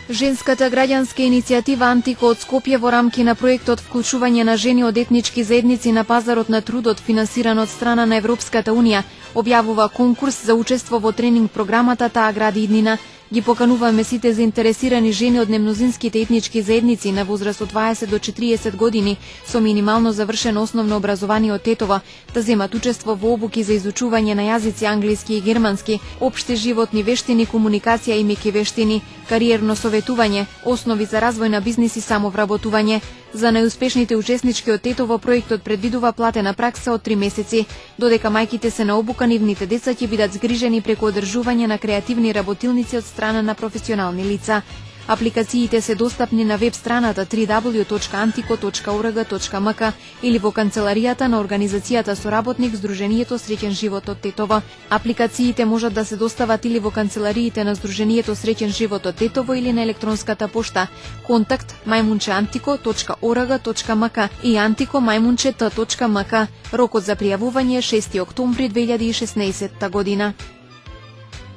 Женската граѓанска иницијатива Антико од Скопје во рамки на проектот вклучување на жени од етнички заедници на пазарот на трудот финансиран од страна на Европската унија објавува конкурс за учество во тренинг програмата Таа гради иднина. Ги покануваме сите заинтересирани жени од немнозинските етнички заедници на возраст од 20 до 40 години со минимално завршено основно образование од Тетова да земат учество во обуки за изучување на јазици англиски и германски, општи животни вештини, комуникација и меки вештини, кариерно советување, основи за развој на бизнис и самовработување. За најуспешните учеснички од Тетово проектот предвидува платена пракса од 3 месеци, додека мајките се на обука, нивните деца ќе бидат згрижени преку одржување на креативни работилници од страна на професионални лица. Апликациите се достапни на веб страната www.antico.org.mk или во канцеларијата на организацијата соработник Сдруженијето Среќен живот од Тетово. Апликациите можат да се достават или во канцелариите на Сдруженијето Среќен живот од Тетово или на електронската пошта контакт maјмунче@antico.org.mk и antico@maјмунче.mk. Рокот за пријавување е 6 октомври 2016 година.